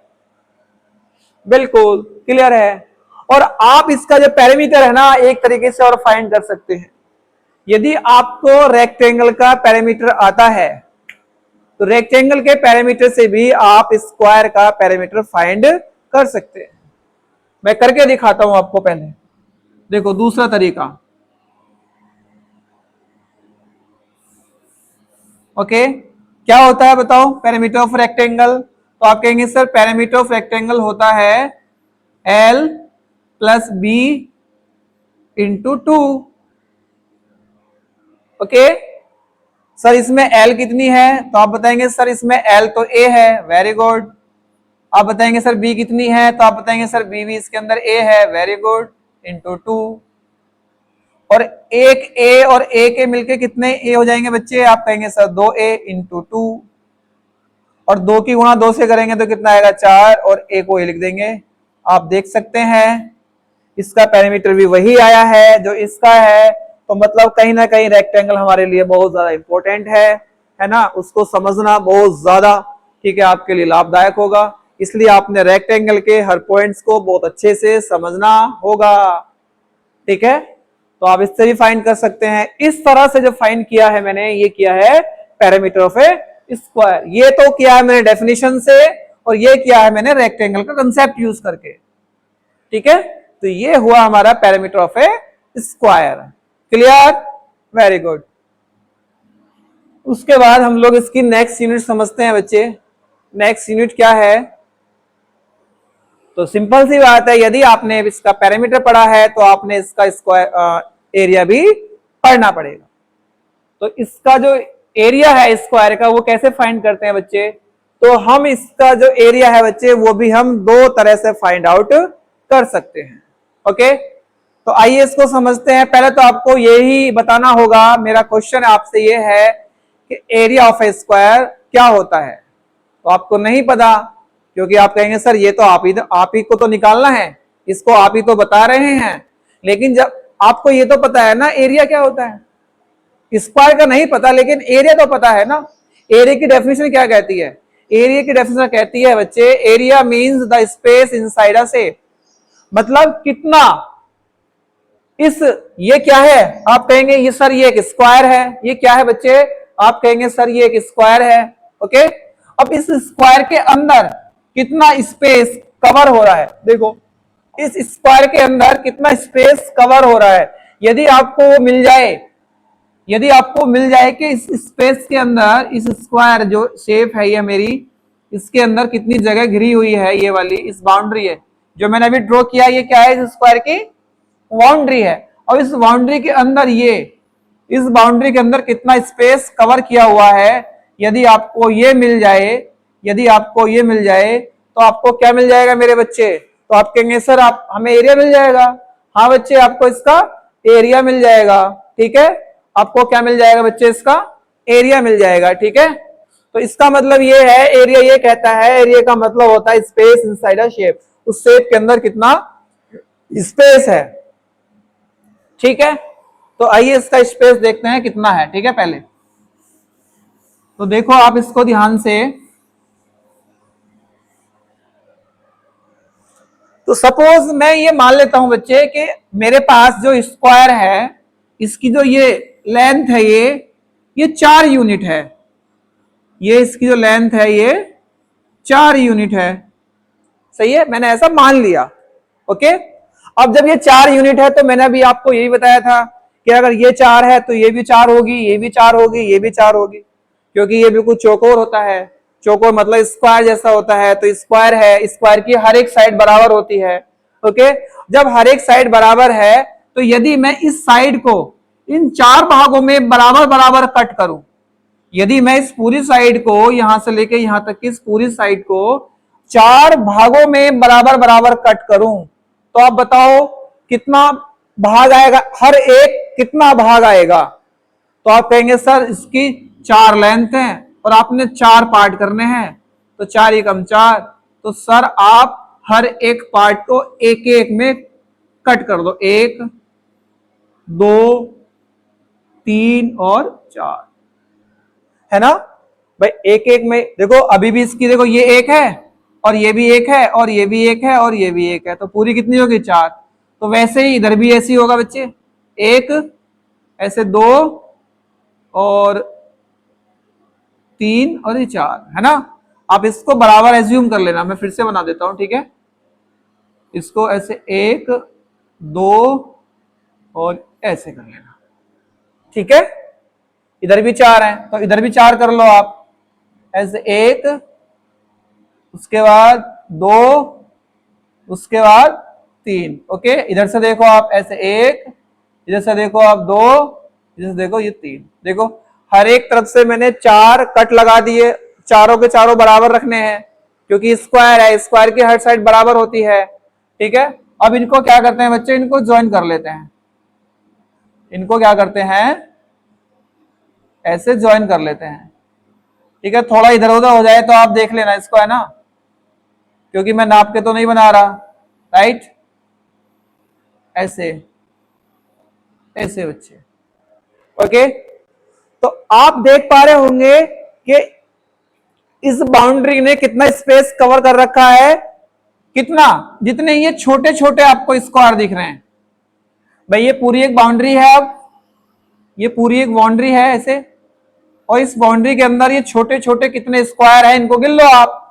बिल्कुल क्लियर है। और आप इसका जो पैरामीटर है ना, एक तरीके से और फाइंड कर सकते हैं। यदि आपको रेक्टेंगल का पैरामीटर आता है तो रेक्टेंगल के पैरामीटर से भी आप स्क्वायर का पैरामीटर फाइंड कर सकते हैं। मैं करके दिखाता हूं आपको, पहले देखो दूसरा तरीका। ओके, क्या होता है बताओ पैरामीटर ऑफ रेक्टेंगल, तो आप कहेंगे सर पैरामीटर ऑफ रेक्टेंगल होता है L plus B into 2। Okay sir, इसमें L कितनी है, तो आप बताएंगे सर इसमें L तो A है, वेरी गुड। आप बताएंगे सर B कितनी है, तो आप बताएंगे सर B भी इसके अंदर A है, वेरी गुड, इंटू 2। और एक A और A के मिलके कितने A हो जाएंगे बच्चे, आप कहेंगे सर 2A इंटू 2। और 2 की गुणा 2 से करेंगे तो कितना आएगा 4, और A को A लिख देंगे। आप देख सकते हैं इसका पैरामीटर भी वही आया है जो इसका है, तो मतलब कहीं ना कहीं रेक्टेंगल हमारे लिए बहुत ज्यादा इंपॉर्टेंट है ना, उसको समझना बहुत ज्यादा ठीक है आपके लिए लाभदायक होगा। इसलिए आपने रेक्टेंगल के हर पॉइंट्स को बहुत अच्छे से समझना होगा। ठीक है, तो आप इससे भी फाइंड कर सकते हैं। इस तरह से जो फाइंड किया है मैंने, ये किया है पैरामीटर ऑफ ए स्क्वायर। ये तो किया है मैंने डेफिनेशन से, और ये किया है मैंने रेक्टेंगल का कंसेप्ट यूज करके। ठीक है, तो ये हुआ हमारा parameter of A square. Clear, very good. उसके बाद हम लोग इसकी नेक्स्ट यूनिट समझते हैं बच्चे। नेक्स्ट यूनिट क्या है, तो सिंपल सी बात है, यदि आपने इसका पैरामीटर पढ़ा है तो आपने इसका स्क्वायर एरिया भी पढ़ना पड़ेगा। तो इसका जो एरिया है स्क्वायर का वो कैसे फाइंड करते हैं बच्चे, तो हम इसका जो एरिया है बच्चे वो भी हम दो तरह से फाइंड आउट कर सकते हैं। ओके, तो आइए इसको समझते हैं। पहले तो आपको यही बताना होगा, मेरा क्वेश्चन आपसे ये है कि एरिया ऑफ ए स्क्वायर क्या होता है। तो आपको नहीं पता, क्योंकि आप कहेंगे सर ये तो आप ही को तो निकालना है, इसको आप ही तो बता रहे हैं। लेकिन जब आपको ये तो पता है ना एरिया क्या होता है, स्क्वायर का नहीं पता लेकिन एरिया तो पता है ना। एरिया की डेफिनेशन क्या कहती है, एरिया की डेफिनेशन कहती है बच्चे, area means the space inside a shape, मतलब कितना इस, ये क्या है आप कहेंगे ये सर ये एक स्क्वायर है, ये क्या है बच्चे आप कहेंगे सर ये एक स्क्वायर है। ओके, अब इस स्क्वायर के अंदर कितना स्पेस कवर हो रहा है, देखो इस स्क्वायर के अंदर कितना स्पेस कवर हो रहा है। यदि आपको मिल जाए कि इस स्पेस के अंदर इस स्क्वायर जो शेप है ये मेरी, इसके अंदर कितनी जगह घिरी हुई है, ये वाली इस बाउंड्री है जो मैंने अभी ड्रॉ किया, ये क्या है इस स्क्वायर की बाउंड्री है। और इस बाउंड्री के अंदर इस बाउंड्री के अंदर कितना स्पेस कवर किया हुआ है, यदि आपको ये मिल जाए तो आपको क्या मिल जाएगा मेरे बच्चे, तो आप कहेंगे सर आप हमें एरिया मिल जाएगा। हाँ बच्चे, आपको इसका एरिया मिल जाएगा। ठीक है, आपको क्या मिल जाएगा बच्चे, इसका एरिया मिल जाएगा। ठीक है, तो इसका मतलब ये है, एरिया ये कहता है, एरिया का मतलब होता है स्पेस इनसाइड अ शेप, उस शेप के अंदर कितना स्पेस है। ठीक है, तो आइए इसका स्पेस देखते हैं कितना है। ठीक है, पहले तो देखो आप इसको ध्यान से, तो सपोज मैं ये मान लेता हूं बच्चे कि मेरे पास जो स्क्वायर है, इसकी जो ये लेंथ है, ये 4 यूनिट है, ये इसकी जो लेंथ है ये 4 यूनिट है। सही है, मैंने ऐसा मान लिया। ओके, अब जब ये 4 यूनिट है तो मैंने अभी आपको यही बताया था कि अगर ये 4 है तो ये भी 4 होगी, ये भी 4 होगी, ये भी 4 होगी, क्योंकि ये बिल्कुल चौकोर होता है। चौकोर मतलब स्क्वायर जैसा होता है, तो स्क्वायर है, स्क्वायर की हर एक साइड बराबर होती है। ओके, जब हर एक साइड बराबर है तो यदि मैं इस साइड को इन 4 भागों में बराबर बराबर कट करूं, यदि मैं इस पूरी साइड को यहां से लेके यहां तक की इस पूरी साइड को 4 भागों में बराबर बराबर कट करूं, तो आप बताओ कितना भाग आएगा, हर एक कितना भाग आएगा। तो आप कहेंगे सर इसकी 4 लेंथ है और आपने 4 पार्ट करने हैं, तो 4 एकम 4, तो सर आप हर एक पार्ट को एक एक में कट कर दो, 1 2 3 और 4, है ना भाई। एक एक में देखो, अभी भी इसकी देखो ये 1 है और ये भी 1 है और ये भी 1 है और ये भी 1 है, तो पूरी कितनी होगी 4। तो वैसे ही इधर भी ऐसी होगा बच्चे, 1 ऐसे 2 और 3 और ये 4, है ना। आप इसको बराबर एज्यूम कर लेना, मैं फिर से बना देता हूं। ठीक है, इसको ऐसे 1 2 और ऐसे कर लेना। ठीक है, इधर भी 4 है तो इधर भी 4 कर लो आप, ऐसे 1, उसके बाद 2, उसके बाद 3। ओके, इधर से देखो आप ऐसे 1, इधर से देखो आप 2, इधर से देखो ये 3। देखो हर एक तरफ से मैंने 4 कट लगा दिए, चारों के चारों बराबर रखने हैं क्योंकि स्क्वायर है, स्क्वायर की हर साइड बराबर होती है। ठीक है, अब इनको क्या करते हैं बच्चे, इनको ज्वाइन कर लेते हैं। इनको क्या करते हैं, ऐसे ज्वाइन कर लेते हैं। ठीक है, थोड़ा इधर उधर हो जाए तो आप देख लेना इसको, है ना, क्योंकि मैं नाप के तो नहीं बना रहा। राइट, ऐसे ऐसे बच्चे। ओके, तो आप देख पा रहे होंगे कि इस बाउंड्री ने कितना स्पेस कवर कर रखा है, कितना, जितने ये छोटे छोटे आपको स्क्वायर दिख रहे हैं। भाई ये पूरी एक बाउंड्री है, अब ये पूरी एक बाउंड्री है ऐसे, और इस बाउंड्री के अंदर ये छोटे छोटे कितने स्क्वायर हैं, इनको गिन लो आप,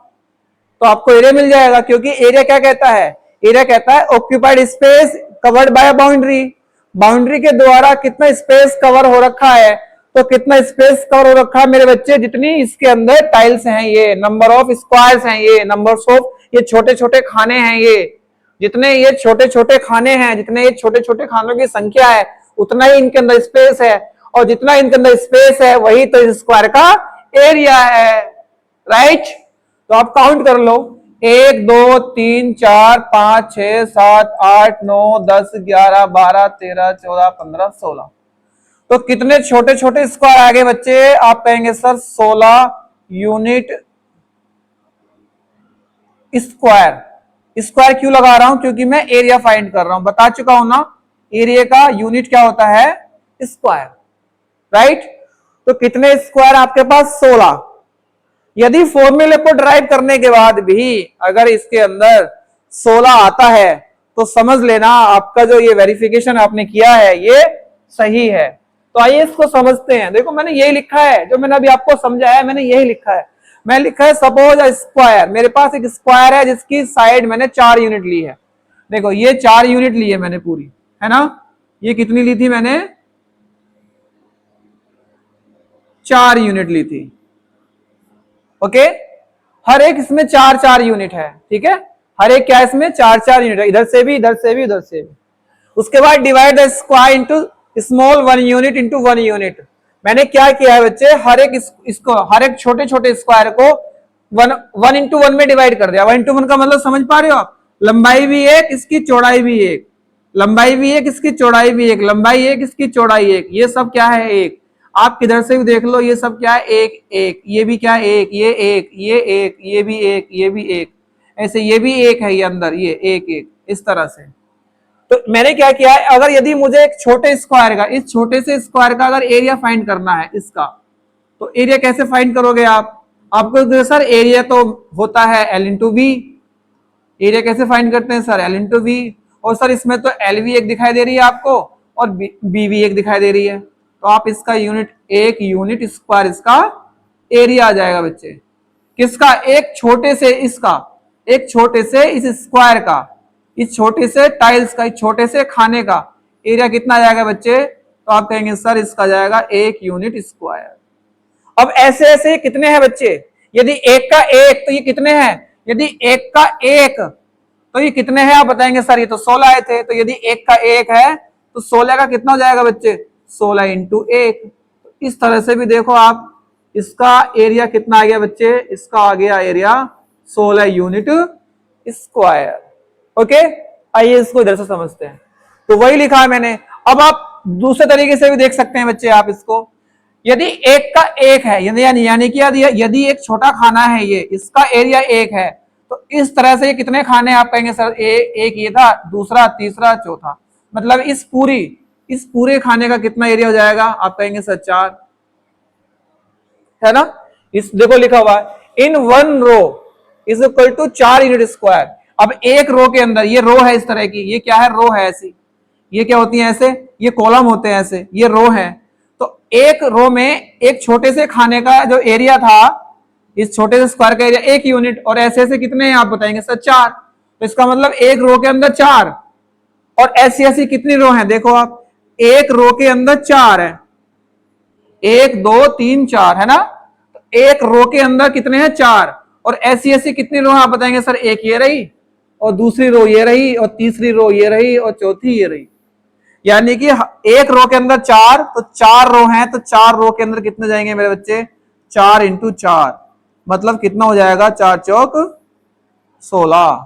तो आपको एरिया मिल जाएगा। क्योंकि एरिया क्या कहता है, एरिया कहता है occupied space covered by boundary. Boundary के द्वारा कितना स्पेस कवर हो रखा है, तो कितना स्पेस कवर हो रखा है मेरे बच्चे, जितनी इसके अंदर टाइल्स हैं, ये नंबर ऑफ स्क्वायर्स हैं, ये नंबर्स ऑफ ये छोटे छोटे खाने हैं, ये जितने ये छोटे छोटे खाने हैं, जितने ये छोटे छोटे खानों की संख्या है उतना ही इनके अंदर स्पेस है, और जितना इनके अंदर स्पेस है वही तो इस स्क्वायर का एरिया है। राइट, तो आप काउंट कर लो, 1 2 3 4 5 6 7 8 9 10 11 12 13 14 15 16, तो कितने छोटे छोटे स्क्वायर आ गए बच्चे, आप कहेंगे सर 16 यूनिट स्क्वायर। स्क्वायर क्यों लगा रहा हूं, क्योंकि मैं एरिया फाइंड कर रहा हूं, बता चुका हूं ना, एरिया का यूनिट क्या होता है, स्क्वायर। राइट, तो कितने स्क्वायर आपके पास, 16। यदि फॉर्मूले को ड्राइव करने के बाद भी अगर इसके अंदर 16 आता है तो समझ लेना आपका जो ये वेरिफिकेशन आपने किया है ये सही है। तो आइए इसको समझते हैं। देखो मैंने यही लिखा है, जो मैंने अभी आपको समझाया मैंने यही लिखा है। मैं लिखा है सपोज अ स्क्वायर, मेरे पास एक स्क्वायर है जिसकी साइड मैंने 4 यूनिट ली है। देखो ये 4 यूनिट ली है मैंने पूरी, है ना, ये कितनी ली थी मैंने, 4 यूनिट ली थी। ओके, हर एक इसमें 4 4 यूनिट है। ठीक है, हर एक क्या इसमें 4 4 यूनिट है, इधर से भी इधर से भी इधर से भी। उसके बाद divide the square into small 1 unit into 1 unit. मैंने क्या किया है बच्चे, हर एक इसको हर एक छोटे छोटे स्क्वायर को 1 इंटू 1 में डिवाइड कर दिया। 1 इंटू 1 का मतलब समझ पा रहे हो आप, लंबाई भी एक, इसकी चौड़ाई भी एक, लंबाई भी एक, इसकी चौड़ाई भी एक, लंबाई एक, इसकी चौड़ाई एक, ये सब क्या है एक। आप किधर से भी देख लो, ये सब क्या है, एक एक, ये भी क्या है, एक, ये एक, ये एक, ये भी एक, ये भी एक, ऐसे ये भी एक है, ये अंदर ये एक एक, इस तरह से। तो मैंने क्या किया है, अगर यदि मुझे एक छोटे स्क्वायर का, इस छोटे से स्क्वायर का अगर एरिया फाइंड करना है इसका, तो एरिया कैसे फाइंड करोगे आप? आपको सर एरिया तो होता है एल इंटू बी। एरिया कैसे फाइंड करते हैं सर? L into B. और सर इसमें तो एल भी एक दिखाई दे रही है आपको और बी भी एक दिखाई दे रही है, तो आप इसका यूनिट, एक यूनिट स्क्वायर इसका एरिया आ जाएगा बच्चे। किसका? एक छोटे से इसका, एक छोटे से इस स्क्वायर का, इस छोटे से टाइल्स का, इस छोटे से खाने का एरिया कितना आ जाएगा बच्चे? तो आप कहेंगे सर इसका जाएगा एक यूनिट स्क्वायर। अब ऐसे ऐसे कितने हैं बच्चे? यदि एक का एक तो ये कितने हैं? यदि एक का एक तो ये कितने हैं आप बताएंगे सर? ये तो 16 आए थे, तो यदि एक का एक है तो 16 का कितना हो जाएगा बच्चे? 16 इंटू एक। इस तरह से भी देखो आप, इसका एरिया कितना आ गया बच्चे? इसका आ गया एरिया 16 यूनिट स्क्वायर। ओके, आइए इसको इधर से समझते हैं। तो वही लिखा है मैंने। अब आप दूसरे तरीके से भी देख सकते हैं बच्चे आप इसको। यदि एक का एक है, यानी कि यदि एक छोटा खाना है, ये इसका एरिया एक है, तो इस तरह से ये कितने खाने आप कहेंगे सर? एक ये था, दूसरा, तीसरा, चौथा, मतलब इस पूरे खाने का कितना एरिया हो जाएगा? आप कहेंगे सर 4, है ना? इस देखो लिखा हुआ है in one row is equal to 4 unit square. अब एक रो के अंदर, ये रो है इस तरह की, ये क्या है? रो है ऐसी, ये क्या होती है ऐसे, ये कॉलम होते हैं ऐसे, ये रो है। तो एक रो में एक छोटे से खाने का जो एरिया था, इस छोटे से स्क्वायर का एरिया 1 यूनिट, और ऐसे ऐसे कितने हैं आप बताएंगे सर? 4। तो इसका मतलब एक रो के अंदर 4, और ऐसी ऐसी कितनी रो है? देखो आप, एक रो के अंदर 4 है, 1 2 3 4, है ना? तो एक रो के अंदर कितने हैं? 4। और ऐसी ऐसी कितनी रो है आप बताएंगे सर? एक ये रही, और दूसरी रो ये रही, और तीसरी रो ये रही, और चौथी ये रही। यानी कि एक रो के अंदर 4, तो 4 रो हैं, तो 4 रो के अंदर कितने जाएंगे मेरे बच्चे? 4 इंटू 4, मतलब कितना हो जाएगा? 4 चौक 16,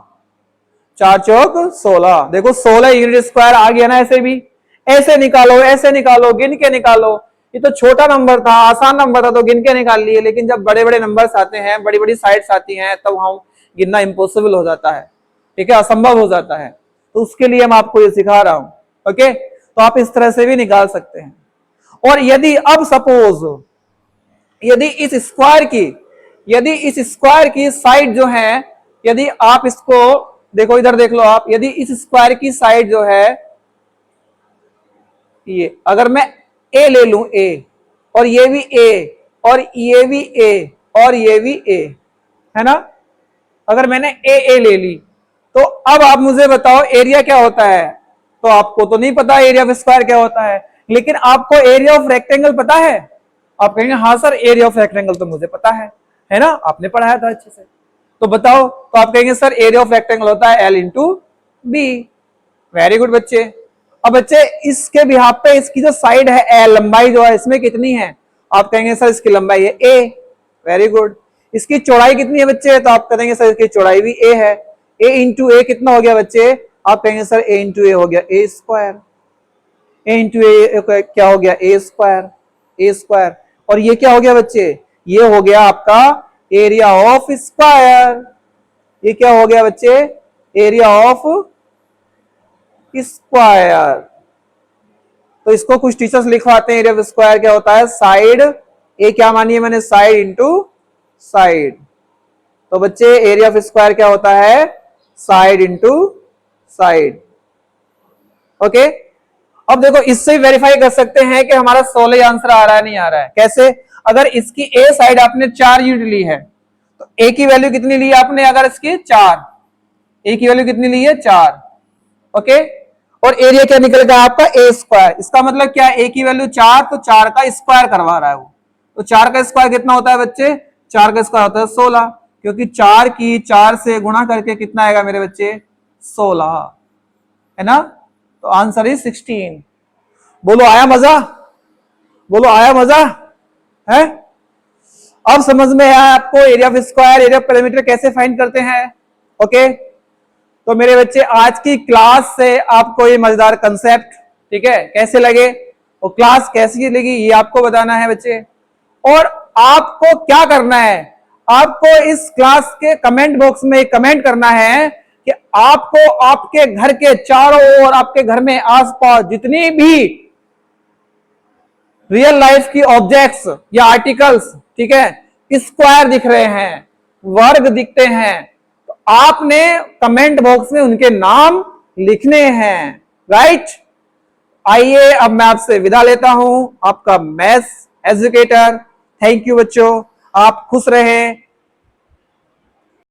4 चौक 16। देखो 16 यूनिट स्क्वायर आ गया ना? ऐसे भी ऐसे निकालो, ऐसे निकालो, गिन के निकालो। ये तो छोटा नंबर था, आसान नंबर था, तो गिन के निकाल लिए, लेकिन जब बड़े बड़े नंबर्स आते हैं, बड़ी बड़ी साइड्स आती हैं, तब हम गिनना इम्पॉसिबल हो जाता है, ठीक है, असंभव हो जाता है। तो उसके लिए मैं आपको ये सिखा रहा हूं। ओके, तो आप इस तरह से भी निकाल सकते हैं। और यदि अब सपोज यदि इस स्क्वायर की साइड जो है, यदि आप इसको देखो, इधर देख लो आप, यदि इस स्क्वायर की साइड जो है ये, अगर मैं ए ले लूं, ए, और ये भी ए, और ये भी ए, और ये भी ए, है ना? अगर मैंने ए ले ली, तो अब आप मुझे बताओ एरिया क्या होता है? तो आपको तो नहीं पता एरिया ऑफ स्क्वायर क्या होता है, लेकिन आपको एरिया ऑफ रेक्टेंगल पता है। आप कहेंगे हाँ सर, एरिया ऑफ रेक्टेंगल तो मुझे पता है ना? आपने पढ़ाया था अच्छे से, तो बताओ। तो आप कहेंगे सर एरिया ऑफ रेक्टेंगल होता है L into B. Very good बच्चे। अब बच्चे इसके बिहाफ पे इसकी जो साइड है एल, लंबाई जो है इसमें कितनी है? आप कहेंगे सर इसकी लंबाई है ए। Very good. इसकी चौड़ाई कितनी है बच्चे? तो आप कहेंगे सर इसकी चौड़ाई भी ए है। ए इंटू ए कितना हो गया बच्चे? आप कहेंगे सर ए इंटू ए हो गया ए स्क्वायर। ए इंटू ए क्या हो गया? ए स्क्वायर, ए स्क्वायर। और ये क्या हो गया बच्चे? ये हो गया आपका एरिया ऑफ स्क्वायर। ये क्या हो गया बच्चे? Area of square. तो इसको कुछ टीचर्स लिखवाते हैं, एरिया ऑफ स्क्वायर क्या होता है? साइड, ए क्या मानी है मैंने? Side into side. तो बच्चे एरिया ऑफ स्क्वायर क्या होता है? Side into side. ओके, अब देखो इससे वेरीफाई कर सकते हैं कि हमारा 16 आंसर आ रहा है नहीं आ रहा है। कैसे? अगर इसकी ए साइड आपने 4 यूनिट ली है, तो ए की वैल्यू कितनी ली है आपने? अगर इसकी 4, ए की वैल्यू कितनी ली है? 4। ओके, और एरिया क्या निकल गया आपका? ए स्क्वायर। इसका मतलब क्या? ए की वैल्यू 4, तो 4 का स्क्वायर करवा रहा है वो। तो 4 का स्क्वायर कितना होता है बच्चे? 4 का स्क्वायर होता है 16, क्योंकि 4 की 4 से गुणा करके कितना आएगा मेरे बच्चे? 16, है ना? तो आंसर इज 16। बोलो आया मजा? बोलो आया मजा? है? अब समझ में आया आपको area of square, area of perimeter कैसे फाइंड करते हैं? ओके, तो मेरे बच्चे आज की क्लास से आपको ये मजेदार कंसेप्ट, ठीक है, कैसे लगे? और क्लास कैसी लगी ये आपको बताना है बच्चे। और आपको क्या करना है, आपको इस क्लास के कमेंट बॉक्स में कमेंट करना है कि आपको आपके घर के चारों ओर, आपके घर में आसपास जितनी भी रियल लाइफ की ऑब्जेक्ट्स या आर्टिकल्स, ठीक है, स्क्वायर दिख रहे हैं, वर्ग दिखते हैं, तो आपने कमेंट बॉक्स में उनके नाम लिखने हैं, राइट। आइए अब मैं आपसे विदा लेता हूं, आपका मैथ्स एजुकेटर। थैंक यू बच्चों, आप खुश रहें,